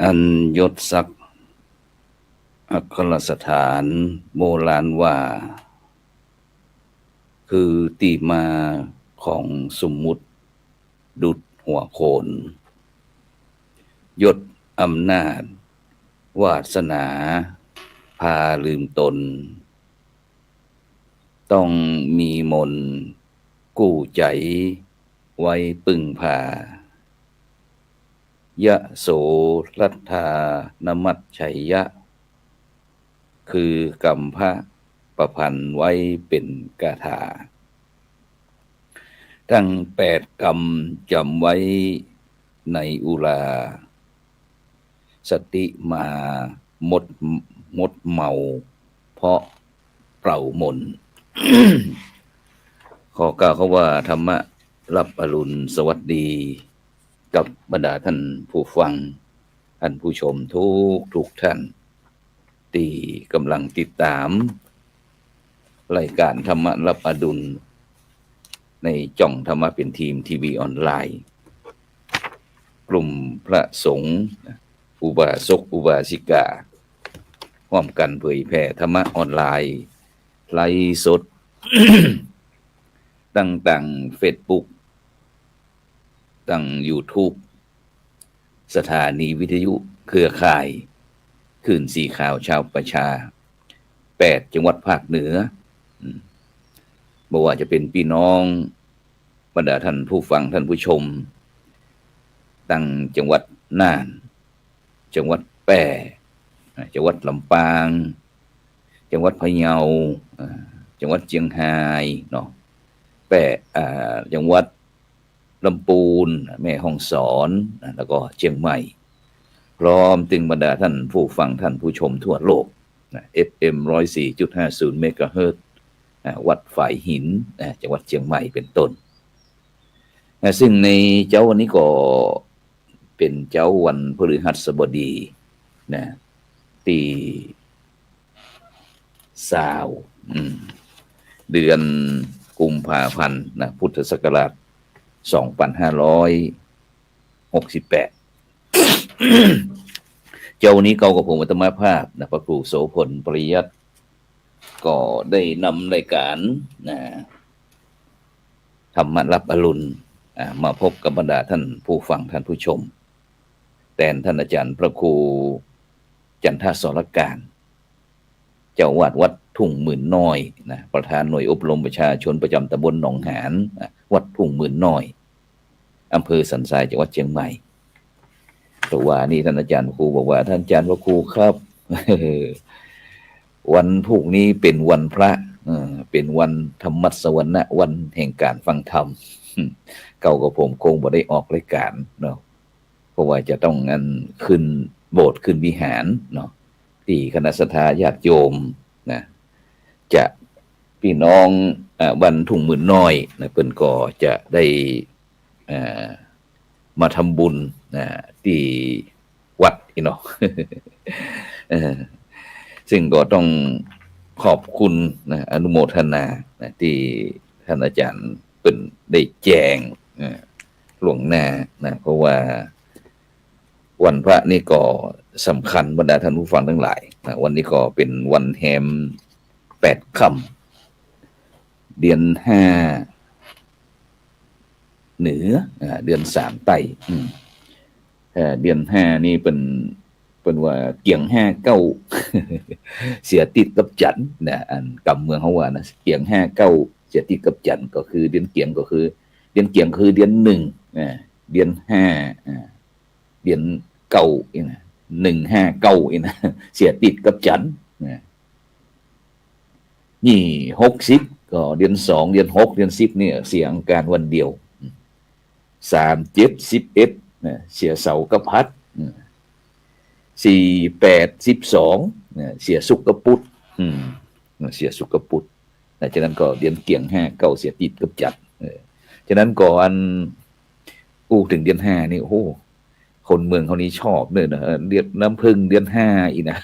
อันยศศักดิ์อัครสถานโบราณว่าคือที่มาของสมมุติดุจหัวโขนยศอำนาจวาสนาพาลืมตนต้องมีมนต์กู้ใจไว้ปึงพายะโสรัทธานมัชชัยยะคือกรรมพระประพันธ์ไว้เป็นกาถาทั้ง8 กรรมจำไว้ในอุราสติมาหมดเมาเพราะเป่ามน ขอกล่าวเขาว่าธรรมะรับอรุณสวัสดีกับบรรดาท่านผู้ฟังท่านผู้ชมทุกท่านที่กำลังติดตามรายการธรรมะรับอรุณในจ่องธรรมะเป็นทีมทีวีออนไลน์กลุ่มพระสงฆ์อุบาสกอุบาสิการ่วมกันเผยแผ่ธรรมะออนไลน์ไลฟ์สด ต่างๆ Facebook ต่าง YouTube สถานีวิทยุเครือข่ายคลื่นสีข่าวชาวประชา8 จังหวัดภาคเหนือบ่ว่าจะเป็นพี่น้องบรรดาท่านผู้ฟังท่านผู้ชมตั้งจังหวัดน่านจังหวัดแพร่จังหวัดลำปางจังหวัดพะเยาจังหวัดเชียงรายเนาะแพร่จังหวัดลำพูนแม่ฮ่องสอนแล้วก็เชียงใหม่พร้อมถึงบรรดาท่านผู้ฟังท่านผู้ชมทั่วโลกFM 104.50 เมกะเฮิรตซ์วัดฝายหินจังหวัดเชียงใหม่เป็นต้นซึ่งในเจ้าวันนี้ก็เป็นเจ้าวันพฤหัสบดีนะที่20เดือนกุมภาพันธ์นะพุทธศักราช2568 เจ้าวันนี้เก่ากับผมอัตมาภาพนะพระครูโสพลปริยัติก็ได้นำรายการธรรมะรับอรุณมาพบกับบรรดาท่านผู้ฟังท่านผู้ชมแต่ท่านอาจารย์พระครูจันทสรการเจ้าวาดวัดทุ่งหมื่นน้อยนะประธานหน่วยอบรมประชาชนประจำตำบลหนองหานวัดทุ่งหมื่นน้อยอำเภอสันทรายจังหวัดเชียงใหม่ตัวว่านี่ท่านอาจารย์ครูบอกว่าท่านอาจารย์พระครูครับวันพรุ่งนี้เป็นวันพระเป็นวันธรรมสวรรณะวันแห่งการฟังธรรมเก่ากับผมคงบ่ได้ออกรายการเนาะเพราะว่าจะต้องงั้นขึ้นโบสถ์ขึ้นวิหารเนาะที่คณะสัทธาญาติโยมนะจะพี่น้องวันทุ่งหมื่นน้อยนะเพิ่นก็จะได้มาทำบุญที่วัดอีเนาะ ซึ่งก็ต้องขอบคุณนะอนุโมทนานะที่ท่านอาจารย์เป็นได้แจ้งล่วงหน้านะเพราะว่าวันพระนี่ก็สำคัญบรรดาท่านผู้ฟังทั้งหลายนะวันนี้ก็เป็นวันแฮม8 ค่ำเดือน5เหนือเดือน3ใต้เดือน5นี่เป็นว่าเกี่ยง5 9 เสียติดกับจันทร์นะอันกำเมืองเขาว่านะเกี่ยง5 9เสียติดกับจันทร์ก็คือเดือนเกี่ยงก็คือเดือนเกี่ยงคือเดือน1เดือน5เดือน9อีนะ159อีนะเสียติดกับจันทร์นี่60ก็เดือน2เดือน6เดือน10เนี่ยเสียอังคารวันเดียว3 7 11เสียเสาร์กับพัด4 8 12เสียศุกร์กับพุธเสียศุกร์กับพุธฉะนั้นก็เดือนเกี่ยง5 9เสียติดกับจันทร์ฉะนั้นก่อนถึงเดือน5นี่โอ้โหคนเมืองเขานี้ชอบเลยนะเดือนน้ำพึ่งเดือน5อีกนะ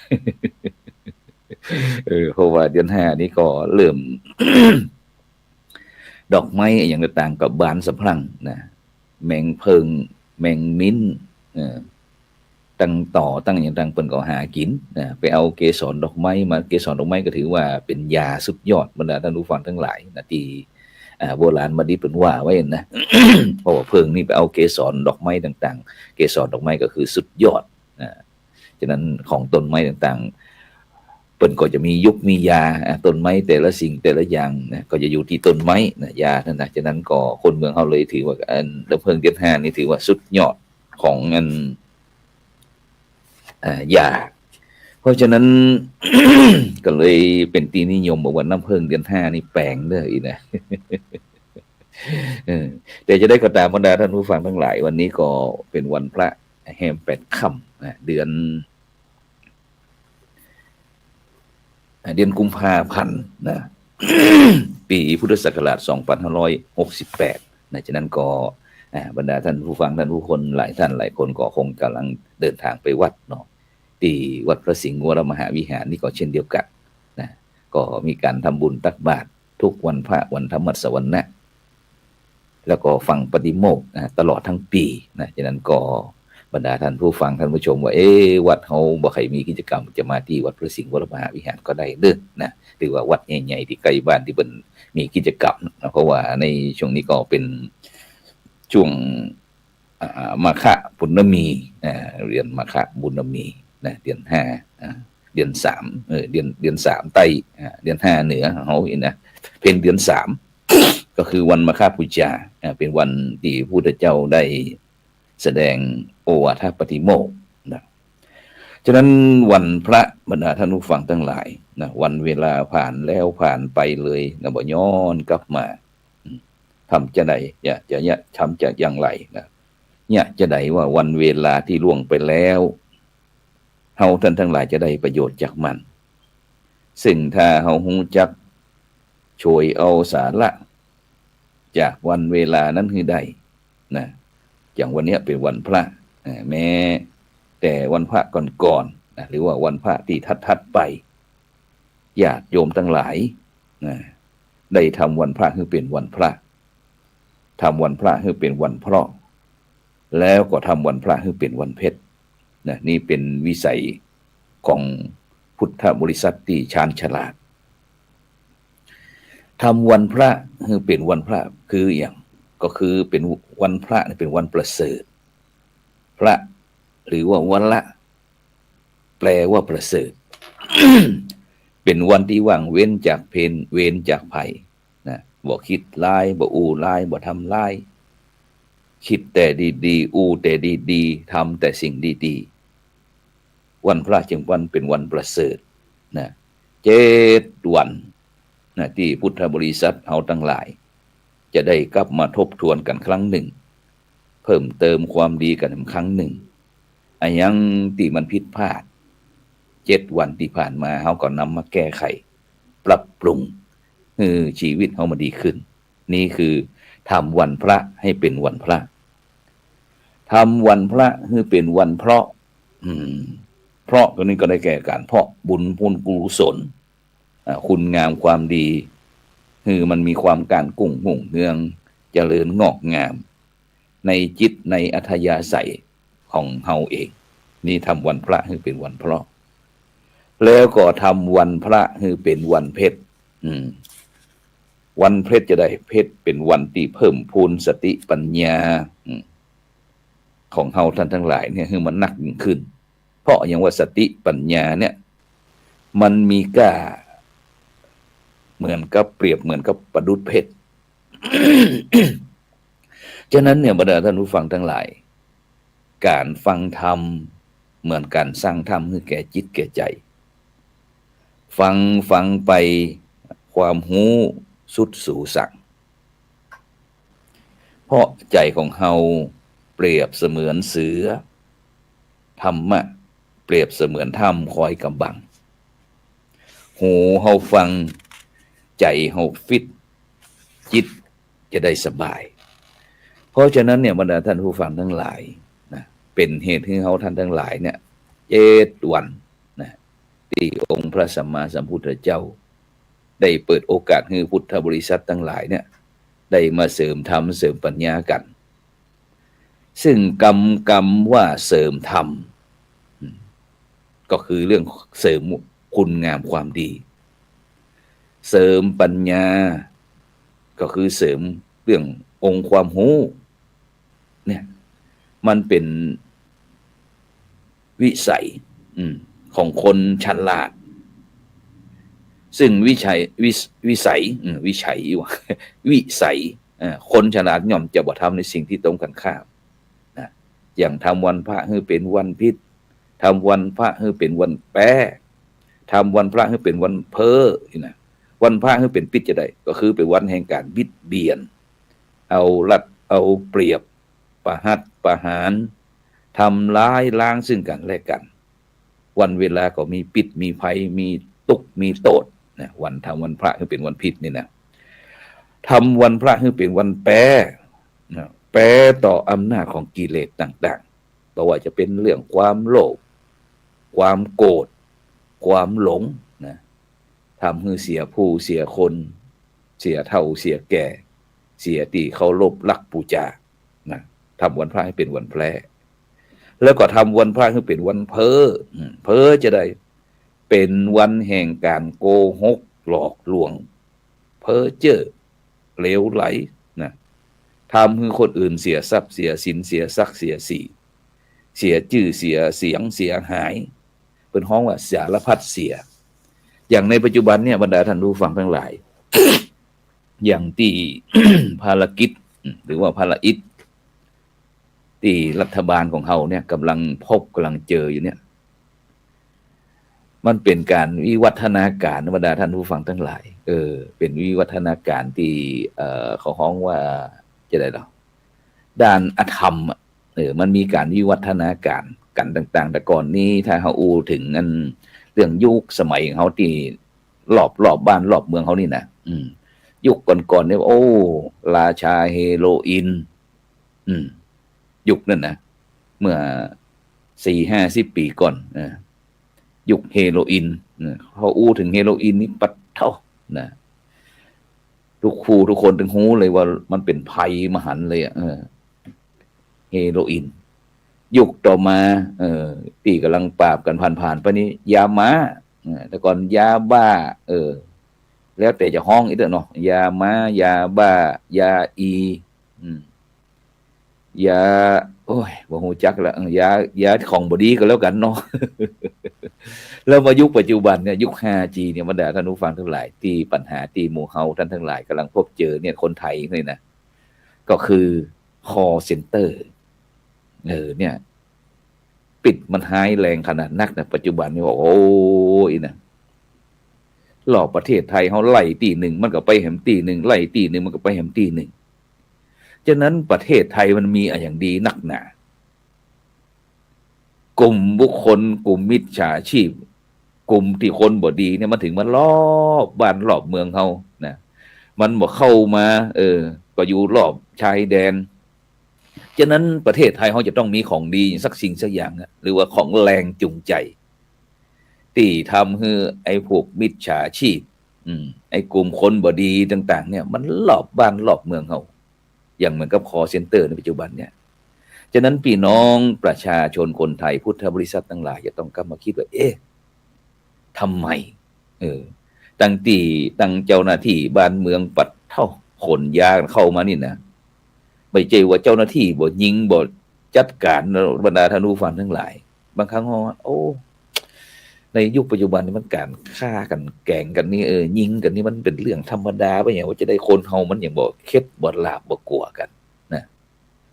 เพราะว่าเดือน5นี้ก็เริ่ม ดอกไม้อย่างต่างกับบานสะพรั่งนะแมงเพิงแมงมิ้น ตั้งต่อตั้งอย่างตั้งเปิ้นก็หากินนะไปเอาเกสรดอกไม้มาเกสรดอกไม้ก็ถือว่าเป็นยาสุดยอดบรรดาท่านผู้ฟังทั้งหลายนะที่โบราณมาดีเป็นว่าไว้นะ เพราะว่าเพิ่งนี่ไปเอาเกสรดอกไม้ต่างๆเกสรดอกไม้ก็คือสุดยอดนะฉะนั้นของต้นไม้ต่างๆเปิ้นก็จะมียุคมียาต้นไม้แต่ละสิ่งแต่ละอย่างนะก็จะอยู่ที่ต้นไม้นะยานั่นนะฉะนั้นก็คนเมืองเฮาเลยถือว่าอันลำเพิงเดือน5นี่ถือว่าสุดยอดของอันยาเพราะฉะนั้น ก็เลยเป็นที่นิยมบอกว่าน้ำเพิงเดือน5นี่แปลงเลยนะ แต่จะได้ก็ตามบรรดาท่านผู้ฟังทั้งหลายวันนี้ก็เป็นวันพระแฮม8 ค่ำเดือนกุมภาพันธ์นะ ปีพุทธศักราช2568นะฉะนั้นก็บรรดาท่านผู้ฟังท่านผู้คนหลายท่านหลายคนก็คงกำลังเดินทางไปวัดเนาะที่วัดพระสิงห์วรมหาวิหารนี่ก็เช่นเดียวกันนะก็มีการทำบุญตักบาตรทุกวันพระวันธรรมสวรรค์แล้วก็ฟังปฏิโมกข์ตลอดทั้งปีนะฉะนั้นก็บรรดาท่านผู้ฟังท่านผู้ชมว่าวัดเฮาบ่ใครมีกิจกรรมจะมาที่วัดพระสิงห์วรมหาวิหารก็ได้เด้อนะหรือว่าวัดใหญ่ๆที่ใกล้บ้านที่เพิ่นมีกิจกรรมนะเพราะว่าในช่วงนี้ก็เป็นช่วงมาฆบุญมีเรียนมาฆบุญมีนะเดือน5เดือน3เดือน3ใต้เดือน5เหนือเฮานะเป็นเดือน3ก็คือวันมาฆบูชาเป็นวันที่พระพุทธเจ้าได้แสดงโอวาทปฏิโมกข์นะฉะนั้นวันพระบรรดาท่านผู้ฟังทั้งหลายนะวันเวลาผ่านแล้วผ่านไปเลยนะบ่ย้อนกลับมาทำจะใดจะทำจะอย่างไรนะเนี่ยจะใดว่าวันเวลาที่ล่วงไปแล้วเฮาท่านทั้งหลายจะได้ประโยชน์จากมันซึ่งถ้าเฮาฮู้จักช่วยเอาสาระจากวันเวลานั้นให้ได้นะอย่างวันนี้เป็นวันพระแม้แต่วันพระก่อนๆนะหรือว่าวันพระที่ทัดๆไปญาติโยมทั้งหลายนะได้ทำวันพระให้เป็นวันพระทำวันพระให้เป็นวันเพราะแล้วก็ทำวันพระให้เป็นวันเพ็ญนะนี่เป็นวิสัยของพุทธบริษัทที่ชาญฉลาดทำวันพระให้เป็นวันพระคืออย่างก็คือเป็นวันพระเป็นวันประเสริฐพระหรือว่าวันละแปลว่าประเสริฐ เป็นวันที่ว่างเว้นจากเพนเว้นจากภัยนะบ่คิดร้ายบ่อู้ร้ายบ่ทำร้ายคิดแต่ดีๆอู้แต่ดีๆทำแต่สิ่งดีๆวันพระจึงวันเป็นวันประเสริฐนะ7 วันนะที่พุทธบริษัทเฮาทั้งหลายจะได้กลับมาทบทวนกันครั้งหนึ่งเพิ่มเติมความดีกันครั้งหนึ่งยังที่มันผิดพลาด7 วันที่ผ่านมาเฮาก็นำมาแก้ไขปรับปรุงชีวิตเฮามาดีขึ้นนี่คือทำวันพระให้เป็นวันพระทำวันพระให้เป็นวันเพราะตัวนี้ก็ได้แก่การเพราะบุญกุศลคุณงามความดีมันมีความการกุ้งหุ่งเนืองเจริญงอกงามในจิตในอัธยาศัยของเฮาเองนี่ทำวันพระให้เป็นวันเพราะแล้วก็ทำวันพระให้เป็นวันเพ็ญวันเพ็ญจะได้เพ็ญเป็นวันที่เพิ่มพูนสติปัญญาของเฮาท่านทั้งหลายเนี่ยให้มันหนักยิ่งขึ้นเพราะอย่างว่าสติปัญญาเนี่ยมันมีก้าเหมือนกับเปรียบเหมือนกับประดุจเพชร ฉะนั้นเนี่ยบรรดาท่านผู้ฟังทั้งหลายการฟังธรรมเหมือนการสร้างธรรมให้แก่จิตแก่ใจฟังไปความหูสุดสู่สั่งเพราะใจของเฮาเปรียบเสมือนเสือธรรมะเปรียบเสมือนถ้ำคอยกำบังหูเฮาฟังใจเฮาฟิตจิตจะได้สบายเพราะฉะนั้นเนี่ยบรรดาท่านผู้ฟังทั้งหลายนะเป็นเหตุให้เฮาท่านทั้งหลายเนี่ย7 วันนะที่องค์พระสัมมาสัมพุทธเจ้าได้เปิดโอกาสให้พุทธบริษัททั้งหลายเนี่ยได้มาเสริมธรรมเสริมปัญญากันซึ่งกรรมว่าเสริมธรรม ก็คือเรื่องเสริมคุณงามความดีเสริมปัญญาก็คือเสริมเรื่ององค์ความรู้เนี่ยมันเป็นวิสัยของคนฉลาดซึ่งวิสัยวิชัยว่ะวิสัยคนฉลาดย่อมจะบ่ทำในสิ่งที่ตรงกันข้ามนะอย่างทำวันพระให้เป็นวันพิษทำวันพระให้เป็นวันแปรทำวันพระให้เป็นวันเพ้อนะวันพระให้เป็นพิษจะได้ก็คือเป็นวันแห่งการบิดเบียนเอารัดเอาเปรียบประหัตประหารทำร้ายล้างซึ่งกันและกันวันเวลาก็มีปิดมีภัยมีตุกมีโตดนะวันทำวันพระให้เป็นวันพิษนี่นะทำวันพระให้เป็นวันแปรนะแปรต่ออำนาจของกิเลสต่างๆเพราะว่าจะเป็นเรื่องความโลภความโกรธความหลงนะทำให้เสียผู้เสียคนเสียเฒ่าเสียแก่เสียตีเคารพรักบูชานะทำวันพระให้เป็นวันแพร่แล้วก็ทำวันพระให้เป็นวันเพ้อเพ้อจะได้เป็นวันแห่งการโกหกหลอกลวงเพ้อเจ้อเลวไหลนะทำให้คนอื่นเสียทรัพย์เสียสินเสียศักดิ์เสียสีเสียชื่อเสียเสียงเสียหายเป็นห้องว่าสารพัดเสียอย่างในปัจจุบันเนี่ยบรรดาท่านผู้ฟังทั้งหลาย อย่างที่ ภารกิจหรือว่าภารอิฐที่รัฐบาลของเขาเนี่ยกำลังเจออยู่เนี่ยมันเป็นการวิวัฒนาการบรรดาท่านผู้ฟังทั้งหลายเป็นวิวัฒนาการที่เขาฮ้องว่าจะได้หรอด้านอธรรมมันมีการวิวัฒนาการกันต่างๆแต่ก่อนนี้ถ้าเขาอูถึงอันเรื่องยุคสมัยของเขาที่รอบบ้านรอบเมืองเขานี่นะยุคก่อนๆเนี่ยโอ้ราชาเฮโรอีนยุคนั่นนะเมื่อ40-50 ปีก่อนยุคเฮโรอีนเขาอู้ถึงเฮโรอีนนี่ปัดเท่านะทุกคนถึงหูเลยว่ามันเป็นภัยมหันต์เลยเฮโรอีนยุคต่อมาปีกำลังปราบกันผ่านไปนี้ยาม้าแต่ก่อนยาบ้าแล้วแต่จะห้องอีกเนาะยาม้ายาบ้ายาอียาโอ้ยบ่ฮู้จักละยาของบดีก็แล้วกันเนาะ แล้วมายุคปัจจุบันเนี่ยยุค 5G เนี่ยบรรดาท่านผู้ฟังทั้งหลายที่ปัญหาที่หมู่เฮาท่านทั้งหลายกำลังพบเจอเนี่ยคนไทยนี่นะก็คือ call center เนี่ยปิดมันหายแรงขนาดนักนะปัจจุบันนี่บอกโอ้ยนะหลอกประเทศไทยเขาไล่ตีหนึ่งมันก็ไปแหมตีหนึ่งไล่ตีหนึ่งมันก็ไปแหมตีหนึ่งฉะนั้นประเทศไทยมันมีอย่างดีนักหนากลุ่มบุคคลกลุ่มมิจฉาชีพกลุ่มที่คนบ่ดีเนี่ยมาถึงมันรอบบ้านรอบเมืองเขานะมันบ่เข้ามาก็อยู่รอบชายแดนฉะนั้นประเทศไทยเขาจะต้องมีของดีสักสิ่งสักอย่างหรือว่าของแรงจูงใจที่ทำให้ไอ้พวกมิจฉาชีพไอ้กลุ่มคนบ่ดีต่างๆเนี่ยมันรอบบ้านรอบเมืองเขาอย่างเหมือนกับ call center ในปัจจุบันเนี่ยฉะนั้นพี่น้องประชาชนคนไทยพุทธบริษัททั้งหลายจะต้องกลับมาคิดว่าทำไมตั้งเจ้าหน้าที่บ้านเมืองปัดเท่าขนยาเข้ามานี่นะไม่ใช่ว่าเจ้าหน้าที่บ่ยิงบ่จัดการบรรดาท่านผู้ฟังทั้งหลายบางครั้งในยุคปัจจุบันนี่มันการฆ่ากันแกล้งกันนี่ยิงกันนี่มันเป็นเรื่องธรรมดาไปอย่างว่าจะได้คนเฮามันอย่างบ่เข็ดบ่ลาบบ่กลัวกันนะ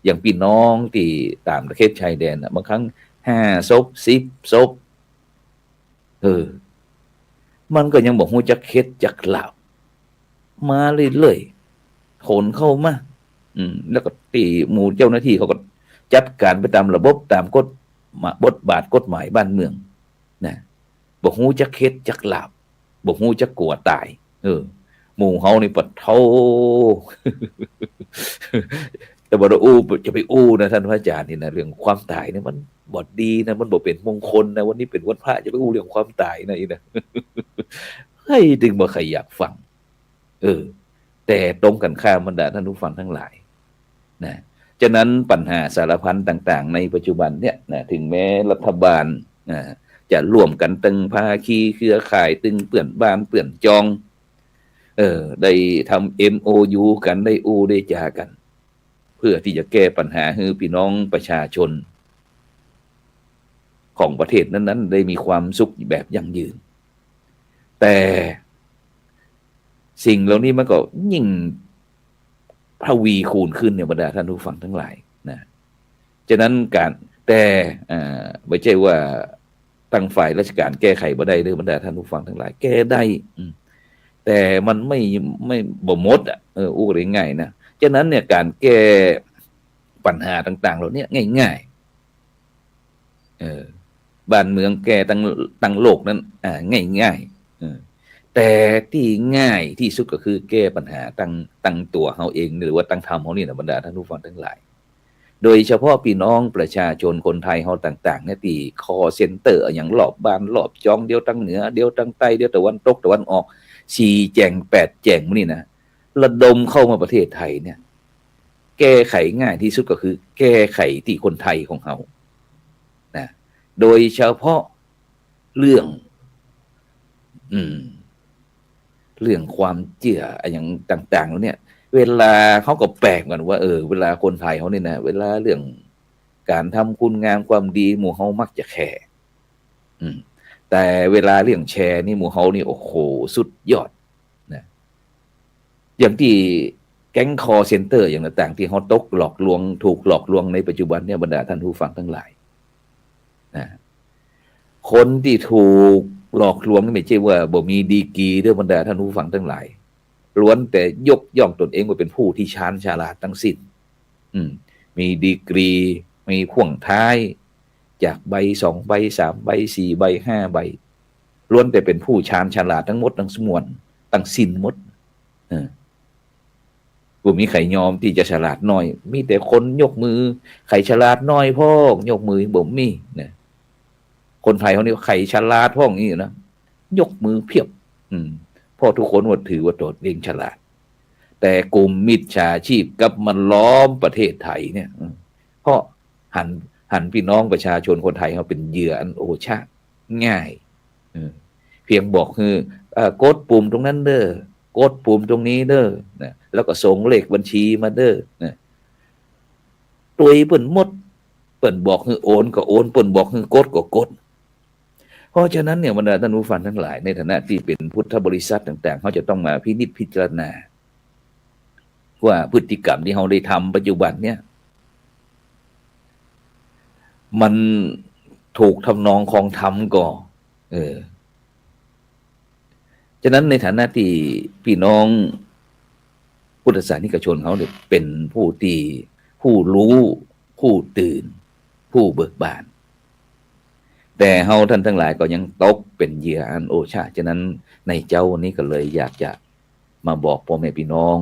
อย่างพี่น้องที่ตามประเทศชายแดนบางครั้ง5 ศพ 10 ศพมันก็ยังบอกฮู้จักเข็ดจักลาบมาเรื่อยๆขนเข้ามาแล้วก็ตีหมู่เจ้าหน้าที่เขาก็จัดการไปตามระบบตามกฎบทบาทกฎหมายบ้านเมืองนะบ่ฮู้จักเข็ดจักลาบบ่ฮู้จักกลัวตายหมู่เฮานี่ปะเท่า แต่บ่ได้จะไปนะท่านพระอาจารย์นี่นะเรื่องความตายเนี่ยมันบ่ดีนะมันบ่เป็นมงคลนะวันนี้เป็นวันพระจะไปเรื่องความตายนะอีนะ ให้ดึงบ่ใครอยากฟังแต่ตรงกันข้ามบรรดาท่านผู้ฟังทั้งหลายนะฉะนั้นปัญหาสารพันต่างๆในปัจจุบันเนี่ยนะถึงแม้รัฐบาลจะ จะร่วมกันตึงภาคีเครือข่ายตึงเปื่อนบ้านเปื่อนจองได้ทำ MOU กันได้ได้จากันเพื่อที่จะแก้ปัญหาให้พี่น้องประชาชนของประเทศนั้นๆได้มีความสุขแบบยั่งยืนแต่สิ่งเหล่านี้มันก็ยิ่งทวีคูณขึ้นเนี่ยบรรดาท่านผู้ฟังทั้งหลายนะฉะนั้นการแต่ไม่ใช่ว่าตั้งฝ่ายราชการแก้ไขบ่ได้เด้อบรรดาท่านผู้ฟังทั้งหลายแก้ได้แต่มันไม่บ่หมดอู้ได้ง่ายนะฉะนั้นเนี่ยการแก้ปัญหาต่างๆเหล่านี้ง่ายๆบ้านเมืองแก้ตั้งโลกนั้นง่ายๆแต่ที่ง่ายที่สุดก็คือแก้ปัญหาตั้งตัวเฮาเองหรือว่าตั้งธรรมเฮานี่นะบรรดาท่านผู้ฟังทั้งหลายโดยเฉพาะพี่น้องประชาชนคนไทยเฮาต่างๆเนี่ยที่คอเซ็นเตอร์อย่างรอบบ้านรอบจองเดียวตั้งเหนือเดียวตั้งใต้เดียวตะวันตกตะวันออก4แจ่ง8แจ่งนี่นะระดมเข้ามาประเทศไทยเนี่ยแก้ไขง่ายที่สุดก็คือแก้ไขที่คนไทยของเฮานะโดยเฉพาะเรื่องความเชื่ออย่างต่างๆแล้วเนี่ยเวลาเขาก็แปลกกันว่าเวลาคนไทยเขาเนี่ยนะเวลาเรื่องการทำคุณงามความดีหมู่เขามักจะแคร์แต่เวลาเรื่องแชร์นี่หมู่เขานี่โอ้โหสุดยอดนะอย่างที่แก๊งคอเซ็นเตอร์อย่างต่างๆที่เขาตกหลอกลวงถูกหลอกลวงในปัจจุบันเนี่ยบรรดาท่านผู้ฟังทั้งหลายนะคนที่ถูกหลอกลวงนี่ไม่ใช่ว่าบ่มีดีกรีเด้อบรรดาท่านผู้ฟังทั้งหลายล้วนแต่ยกย่องตนเองว่าเป็นผู้ที่ชาญฉลาดทั้งสิ้นมีดีกรีมีพ่วงท้ายจากใบ2ใบ3ใบ4ใบ5ใบล้วนแต่เป็นผู้ชาญฉลาดทั้งหมดทั้งมวลทั้งสิ้นหมดบ่มีใครยอมที่จะฉลาดน้อยมีแต่คนยกมือใครฉลาดน้อยพ่อยกมือบ่มีนะคนไทยเขานี่ใครฉลาดพ่อนี่นะยกมือเพียบเพราะทุกคนว่าถือว่าตนเองฉลาดแต่กลุ่มมิจฉาชีพกับมันล้อมประเทศไทยเนี่ยเพราะหันพี่น้องประชาชนคนไทยเขาเป็นเหยื่ออันโอชะง่ายเพียงบอกคือกดปุ่มตรงนั้นเด้อกดปุ่มตรงนี้เด้อนะแล้วก็ส่งเลขบัญชีมาเด้อนะตัวเปิ่นหมดเปิ่นบอกคือโอนก็โอนเปิ่นบอกคือกดก็กดเพราะฉะนั้นเนี่ยบรรดาท่านผู้ฟังทั้งหลายในฐานะที่เป็นพุทธบริษัทต่างๆเขาจะต้องมาพินิจพิจารณาว่าพฤติกรรมที่เขาได้ทำปัจจุบันเนี่ยมันถูกทำนองของธรรมก่อฉะนั้นในฐานะที่พี่น้องพุทธศาสนิกชนเขาเนี่ยเป็นผู้รู้ผู้ตื่นผู้เบิกบานแต่เฮาท่านทั้งหลายก็ยังตกเป็นเหยื่ออันโอชะฉะนั้นในเจ้านี้ก็เลยอยากจะมาบอกพ่อแม่พี่น้อง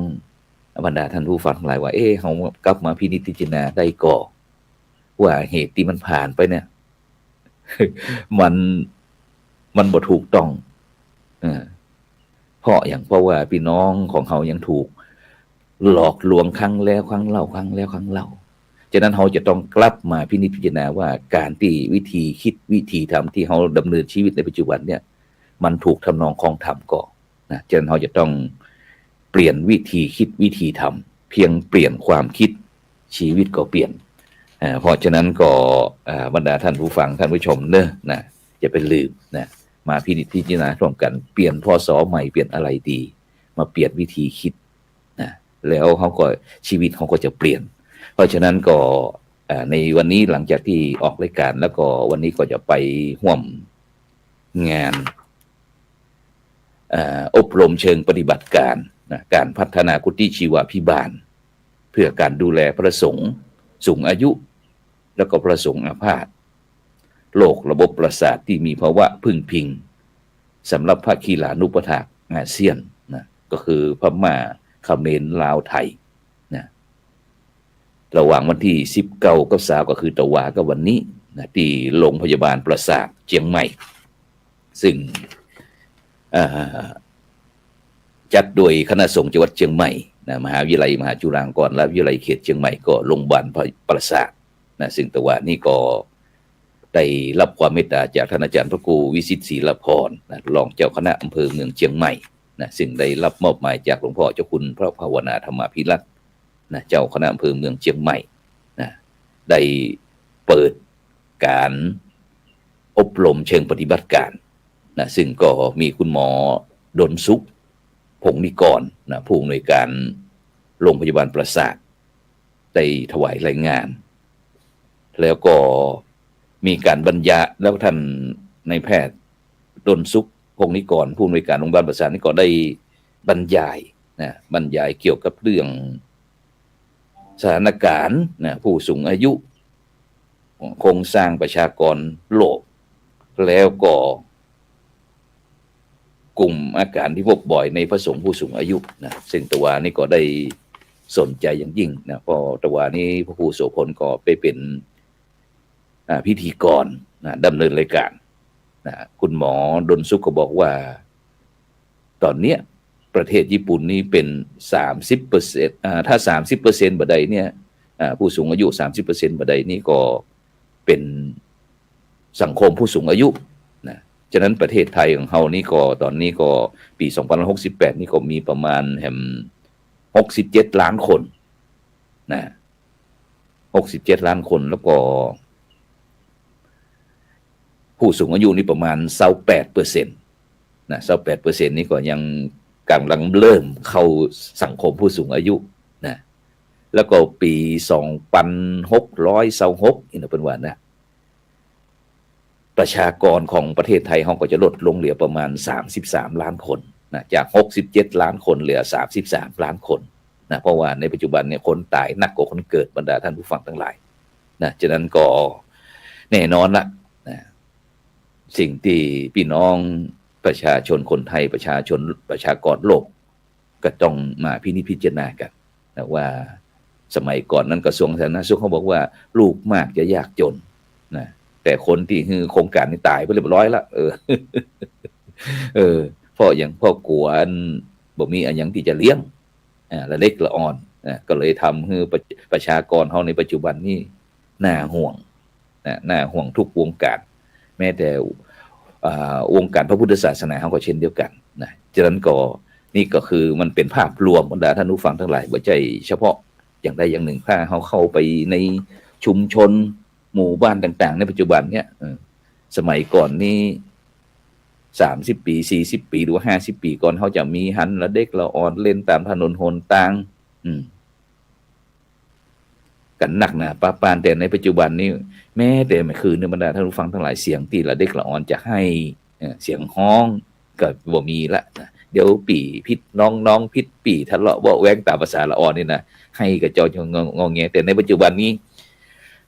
บรรดาท่านผู้ฟังหลายว่าเฮากลับมาพินิจพิจารณาได้ก่อว่าเหตุที่มันผ่านไปเนี่ยมันบ่ถูกต้องเพราะว่าพี่น้องของเขายังถูกหลอกลวงครั้งแล้วครั้งเล่าครั้งแล้วครั้งเล่าฉะนั้นเราจะต้องกลับมาพินิจพิจารณาว่าการที่วิธีคิดวิธีทำที่เราดำเนินชีวิตในปัจจุบันเนี่ยมันถูกทำนองคองธรรมก่อนนะฉะนั้นเราจะต้องเปลี่ยนวิธีคิดวิธีทำเพียงเปลี่ยนความคิดชีวิตก็เปลี่ยนเพราะฉะนั้นก็บรรดาท่านผู้ฟังท่านผู้ชมเนอะนะอย่าไปลืมนะมาพินิจพิจารณาร่วมกันเปลี่ยนพศใหม่เปลี่ยนอะไรดีมาเปลี่ยนวิธีคิดนะแล้วเขาก็ชีวิตเขาก็จะเปลี่ยนเพราะฉะนั้นก็ในวันนี้หลังจากที่ออกรายการแล้วก็วันนี้ก็จะไปร่วมงานอบรมเชิงปฏิบัติการนะการพัฒนากุฏิชีวภิบาลเพื่อการดูแลพระสงฆ์สูงอายุแล้วก็พระสงฆ์อาพาธโรคระบบประสาทที่มีภาวะพึ่งพิงสำหรับภาคีลานุปถากอาเซียนนะก็คือพม่าเขมรลาวไทยนะระหว่างวันที่19กับ20ก็คือตะวากับวันนี้นะที่โรงพยาบาลประสาทเชียงใหม่ซึ่งจัดโดยคณะสงฆ์จังหวัดเชียงใหม่นะมหาวิทยาลัยมหาจุฬาลงกรณ์และวิทยาลัยเขตเชียงใหม่ก็โรงพยาบาลประสาทนะซึ่งตะวานี่ก็ ได้รับความเมตตาจากท่านอาจารย์พระครูวิสิทธิ์ศรีละพรนะรองเจ้าคณะอำเภอเมืองเชียงใหม่นะซึ่งได้รับมอบหมายจากหลวงพ่อเจ้าคุณพระภาวนาธรรมาภิรัตน์นะเจ้าคณะอำเภอเมืองเชียงใหม่นะได้เปิดการอบรมเชิงปฏิบัติการนะซึ่งก็มีคุณหมอดลสุขพงศ์นิกรนะผู้อำนวยการโรงพยาบาลปราสาทได้ถวายรายงานแล้วก็มีการบรรยายแล้วท่านนายแพทย์ดลสุขพงศ์นิกรผู้อำนวยการโรงพยาบาลปราสาทนี่ก็ได้บรรยายเกี่ยวกับเรื่องสถานการณ์นะผู้สูงอายุโครงสร้างประชากรโลกแล้วก็กลุ่มอาการที่พบบ่อยในพระสงฆ์ผู้สูงอายุนะซึ่งตัวนี้ก็ได้สนใจอย่างยิ่งนะเพราะตัวนี้พระครูโสพลก็ไปเป็นพิธีกรนะดำเนินรายการนะคุณหมอดลสุขก็บอกว่าตอนเนี้ยประเทศญี่ปุ่นนี่เป็น 30%ถ้า 30% บ่ใดเนี่ยผู้สูงอายุ 30% บ่ใดนี่ก็เป็นสังคมผู้สูงอายุนะฉะนั้นประเทศไทยของเฮานี่ก็ตอนนี้ก็ปี2568นี่ก็มีประมาณ67ล้านคนนะ67ล้านคนแล้วก็ผู้สูงอายุนี่ประมาณ 28% นะ 28% นี่ก็ยังกำลังเริ่มเข้าสังคมผู้สูงอายุนะแล้วก็ปี2626นี่นะเป็นว่านะประชากรของประเทศไทยเราก็จะลดลงเหลือประมาณ33ล้านคนนะจาก67ล้านคนเหลือ33ล้านคนนะเพราะว่าในปัจจุบันเนี่ยคนตายหนักกว่าคนเกิดบรรดาท่านผู้ฟังทั้งหลายนะฉะนั้นก็แน่นอนละนะสิ่งที่พี่น้องประชาชนคนไทยประชากรโลกก็ต้องมาพิจารณากันนะว่าสมัยก่อนนั้นกระทรวงสาธารณสุขเขาบอกว่าลูกมากจะยากจนนะแต่คนที่คือโครงการนี้ตายไปเรียบร้อยละเพราะอย่างพ่อกวนบ่มีอันยังที่จะเลี้ยงละเล็กละอ่อนก็เลยทำให้ประชากรเขาในปัจจุบันนี้น่าห่วงน่าห่วงทุกวงการแม้แต่วงการพระพุทธศาสนาเขาก็เช่นเดียวกันนะฉะนั้นก็นี่ก็คือมันเป็นภาพรวมบรรดาท่านผู้ฟังทั้งหลายบ่ใช่เฉพาะอย่างใดอย่างหนึ่งถ้าเขาเข้าไปในชุมชนหมู่บ้านต่างๆในปัจจุบันเนี่ยสมัยก่อนนี่30ปี40ปีหรือว่า50ปีก่อนเขาจะมีหันละเด็กละอ่อนเล่นตามถนนหนทางกันหนักหนาป้าปานแต่ในปัจจุบันนี้แม้แต่เมื่อคืนในบรรดาท่านผู้ฟังทั้งหลายเสียงที่ละเด็กละอ่อนจะให้เสียงฮ้องก็บ่มีละเดี๋ยวปีพิษน้องพิษปีทะเลาะเบาะแว้งตามภาษาละอ่อนนี่นะให้กระจอยงอแงแต่ในปัจจุบันนี้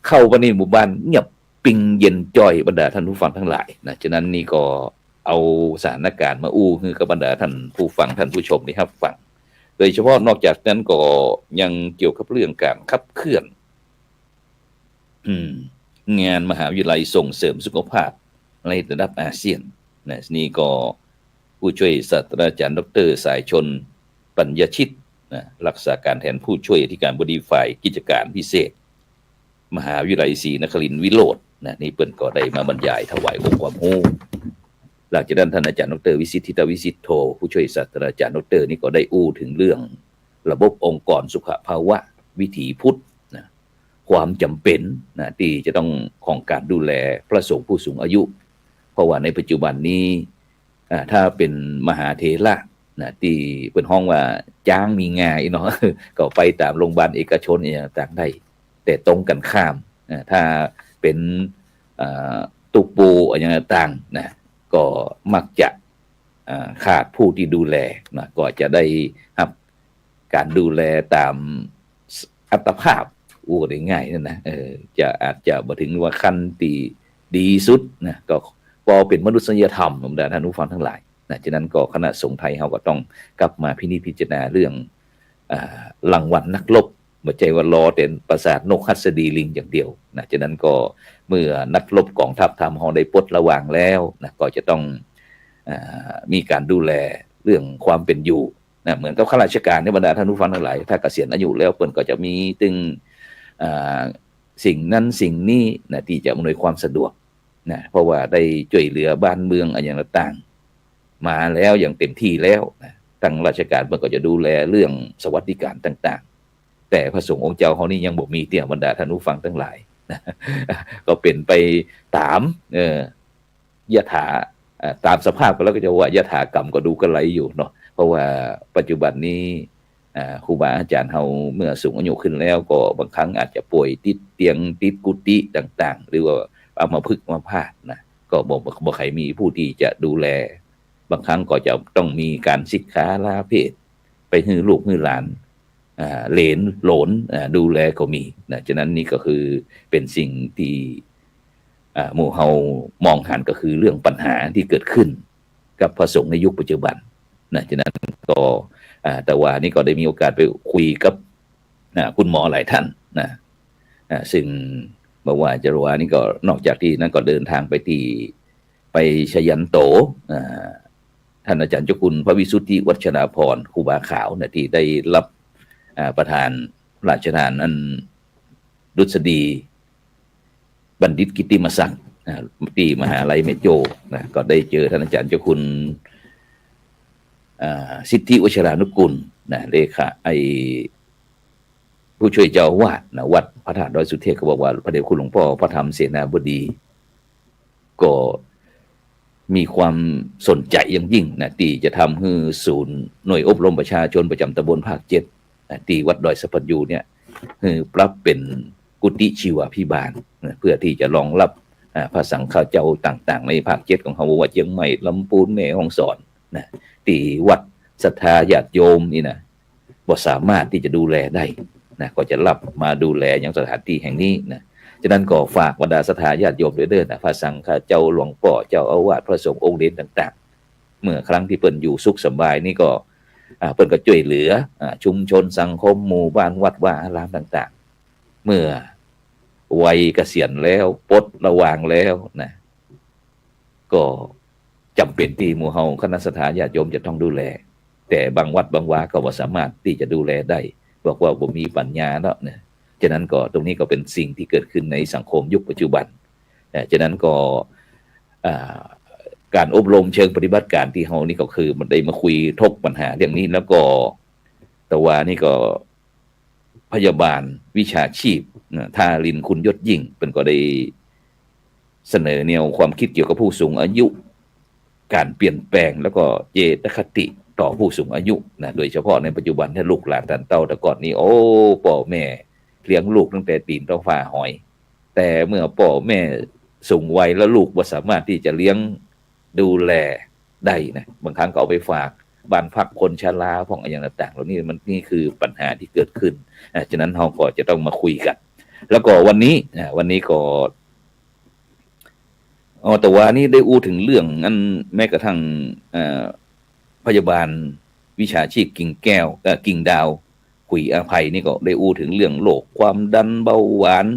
เข้าไปในหมู่บ้านเงียบปิงเย็นจ้อยบรรดาท่านผู้ฟังทั้งหลายนะฉะนั้นนี่ก็เอาสถานการณ์มาอู้คือกับบรรดาท่านผู้ฟังท่านผู้ชมนี่ครับฟังโดยเฉพาะนอกจากนั้นก็ยังเกี่ยวกับเรื่องการขับเคลื่อนงานมหาวิทยาลัยส่งเสริมสุขภาพในระดับอาเซียนนะนี่ก็ผู้ช่วยศาสตราจารย์ดร.สายชนปัญญชิตนะรักษาการแทนผู้ช่วยอธิการบดีฝ่ายกิจการพิเศษมหาวิทยาลัยศรีนครินทร์วิโรจน์นะนี่เปิ้นก็ได้มาบรรยายถวายองค์ความรู้หลังจากนั้นท่านอาจารย์ดร.วิสิทธิตวิสิทธโธผู้ช่วยศาสตราจารย์ดร.นี่ก็ได้อู้ถึงเรื่องระบบองค์กรสุขภาวะวิถีพุทธนะความจำเป็นนะที่จะต้องของการดูแลพระสงฆ์ผู้สูงอายุเพราะว่าในปัจจุบันนี้ถ้าเป็นมหาเถระนะที่เป็นห้องว่าจ้างมีงานเนาะก็ไปตามโรงพยาบาลเอกชนอย่างต่างได้แต่ตรงกันข้ามถ้าเป็นตุกปูอย่างต่างนะก็มักจะขาดผู้ที่ดูแลนะก็จะได้รับการดูแลตามอัตภาพได้ง่ายนะจะอาจจะบ่ถึงว่าขั้นที่ดีสุดนะก็พอเป็นมนุษยธรรมของท่านผู้ฟังทั้งหลายนะฉะนั้นก็คณะสงฆ์ไทยเราก็ต้องกลับมาพิจารณาเรื่องรางวัลนักรบบ่ใช่ว่ารอแต่ปราสาทนกหัสดีลิงอย่างเดียวนะฉะนั้นก็เมื่อนักรบกองทัพทำเราได้ปลดระวางแล้วนะก็จะต้องมีการดูแลเรื่องความเป็นอยู่นะเหมือนกับข้าราชการในบรรดาท่านผู้ฟังทั้งหลายถ้าเกษียณอายุแล้วเพิ่นก็จะมีตึงสิ่งนั้นสิ่งนี้นะที่จะอำนวยความสะดวก นะเพราะว่าได้ช่วยเหลือบ้านเมืองอะไรอย่างต่างๆมาแล้วอย่างเต็มที่แล้วนะทางราชการมันก็จะดูแลเรื่องสวัสดิการต่างๆแต่พระสงฆ์องค์เจ้าเขานี่ยังบ่มีเตี่ยบรรดาท่านผู้ฟังทั้งหลายนะก็เป็นไปตามยถาตามสภาพก็แล้วก็จะว่ายถากรรมก็ดูกันไหลอยู่เนาะเพราะว่าปัจจุบันนี้ครูบาอาจารย์เฮาเมื่อสูงอายุขึ้นแล้วก็บางครั้งอาจจะป่วยติดเตียงติดกุฏิต่างๆหรือว่าเอามาพึกมาพาดนะก็บ่ใครมีผู้ที่จะดูแลบางครั้งก็จะต้องมีการสิกขาลาเพศไปให้ลูกให้หลานเหลนโหลนดูแลก็มีนะฉะนั้นนี่ก็คือเป็นสิ่งที่หมู่เฮามองหันก็คือเรื่องปัญหาที่เกิดขึ้นกับพระสงฆ์ในยุคปัจจุบันนะฉะนั้นก็แต่ว่านี่ก็ได้มีโอกาสไปคุยกับคุณหมอหลายท่านนะซึ่งบอกว่าจารวานี่ก็นอกจากที่นั้นก็เดินทางไปชยันโตท่านอาจารย์เจ้าคุณพระวิสุทธิวัชราพรครูบาขาวนะที่ได้รับประธานราชทานอันดุษฎีบัณฑิตกิตติมศักดิ์ที่มหาลัยเมโจนะก็ได้เจอท่านอาจารย์เจ้าคุณสิทธิวชิรานุกุลนะเลขาผู้ช่วยเจ้าอาวาสนะวัดพระธาตุดอยสุเทพก็บอกว่าพระเดชคุณหลวงพ่อพระธรรมเสนาบดีก็มีความสนใจอย่างยิ่งนะที่จะทำให้ศูนย์หน่วยอบรมประชาชนประจำตำบลภาค7นะที่วัดดอยสะพันยูเนี่ยปรับเป็นกุฏิชีวาภิบาลนะเพื่อที่จะรองรับพระสังฆเจ้าต่างๆในภาค7ของเขาว่าเชียงใหม่ลำพูนแม่ฮ่องสอนนะที่วัดศรัทธาญาติโยมนี่นะบ่สามารถที่จะดูแลได้นะก็จะรับมาดูแลอย่างสถานที่แห่งนี้นะฉะนั้นก็ฝากบรรดาศรัทธาญาติโยมด้วยเด้อนะพระสังฆเจ้าหลวงพ่อเจ้าอาวาสพระสงฆ์องค์เด่นต่างๆเมื่อครั้งที่เปิ้นอยู่สุขสบายนี่ก็เปิ้นก็ช่วยเหลือชุมชนสังคมหมู่บ้านวัดว่าอารามต่างๆเมื่อวัยเกษียณแล้วปลดระวางแล้วนะก็จำเป็นที่หมู่เฮาคณะศรัทธาญาติโยมจะต้องดูแลแต่บางวัดบางวาก็บ่สามารถที่จะดูแลได้บอกว่าบ่มีปัญญาแล้วนะฉะนั้นก็ตรงนี้ก็เป็นสิ่งที่เกิดขึ้นในสังคมยุคปัจจุบันฉะนั้นก็การอบรมเชิงปฏิบัติการที่เฮานี่ก็คือมันได้มาคุยทบปัญหาเรื่องนี้แล้วก็แต่ว่านี่ก็พยาบาลวิชาชีพทารินคุณยศยิ่งเป็นก็ได้เสนอแนวความคิดเกี่ยวกับผู้สูงอายุการเปลี่ยนแปลงแล้วก็เจตคติต่อผู้สูงอายุนะโดยเฉพาะในปัจจุบันที่ลูกหลานตันเต้าแต่ก่อนนี้โอ้พ่อแม่เลี้ยงลูกตั้งแต่ตีนต้องฝ่าหอยแต่เมื่อพ่อแม่สูงวัยแล้วลูกบ่สามารถที่จะเลี้ยงดูแลได้นะบางครั้งก็เอาไปฝากบ้านพักคนชราพวกอย่างต่างๆเหล่านี้มันนี่คือปัญหาที่เกิดขึ้นฉะนั้นเราก็จะต้องมาคุยกันแล้วก็วันนี้ก็แต่ว่านี่ได้อู้ถึงเรื่องนั้นแม้กระทั่งพยาบาลวิชาชีพกิ่งแก้วกิ่งดาวขุยอภัยนี่ก็ได้อู้ถึงเรื่องโรคความดันเบาหวาน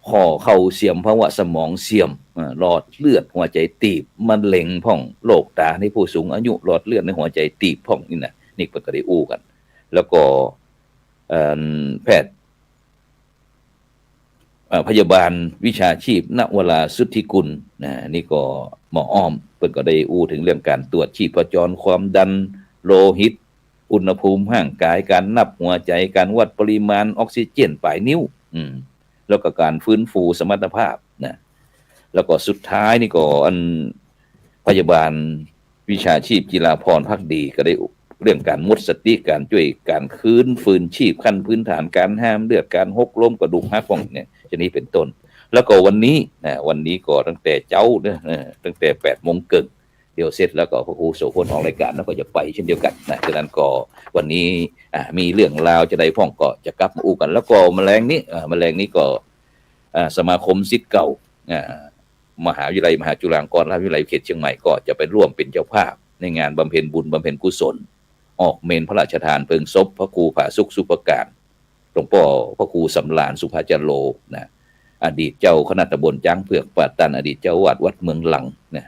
ข้อเข่าเสื่อมภาวะสมองเสื่อมหลอดเลือดหัวใจตีบมะเร็งพ่องโรคตาในผู้สูงอายุหลอดเลือดในหัวใจตีบพ่องนี่นะนี่ก็ได้อู้กันแล้วก็แพทย์พยาบาลวิชาชีพณวราสุทธิกุลนี่ก็หมออ้อมเพิ่นก็ได้อู้ถึงเรื่องการตรวจชีพจรความดันโลหิตอุณหภูมิร่างกายการนับหัวใจการวัดปริมาณออกซิเจนปลายนิ้วแล้วก็การฟื้นฟูสมรรถภาพนะแล้วก็สุดท้ายนี่ก็อันพยาบาลวิชาชีพจิราพรภักดีก็ได้เรื่องการมุดสติการช่วยการฟื้นชีพขั้นพื้นฐานการห้ามเลือดการหกล้มกระดูกหักของเนี่ยชนิดเป็นต้นแล้วก็วันนี้ก็ตั้งแต่เจ้าเนี่ยตั้งแต่8 โมงเกินเดี๋ยวเสร็จแล้วก็พระครูโสพลออกรายการแล้วก็จะไปเช่นเดียวกันนะฉะนั้นก็วันนี้มีเรื่องราวจะได้พ้องก็จะกลับมาอู้กันแล้วก็แมลงนี้ก็สมาคมศิษย์เก่ามหาวิทยาลัยมหาจุฬาลงกรณราชวิทยาลัยเขตเชียงใหม่ก็จะไปร่วมเป็นเจ้าภาพในงานบำเพ็ญบุญบำเพ็ญกุศลออกเมนพระราชทานเพลิงศพพระครูผาสุขสุภการหลวงพ่อพระครูสำราญสุภาจโรนะอดีตเจ้าคณะตำบลจ้างเผือกป่าตันอดีตเจ้าวัดเมืองหลังนะ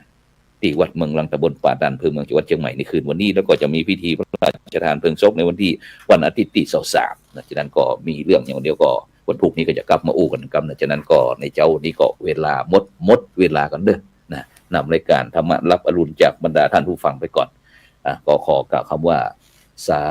ที่วัดเมืองหลังตำบลป่าตันอำเภอเมืองจังหวัดเชียงใหม่ในคืนวันนี้แล้วก็จะมีพิธีพระราชทานเพลิงศพในวันอาทิตย์ที่23นะฉะนั้นก็มีเรื่องอย่างเดียวก็ วันพุธนี้ก็จะกลับมาอู้กันกันนะฉะนั้นก็ในเจ้านี้ก็เวลาหมดเวลากันเด้อนะนำรายการธรรมะรับอรุณจากบรรดาท่านผู้ฟังไปก่อนก็ขอกล่าวคำว่าสา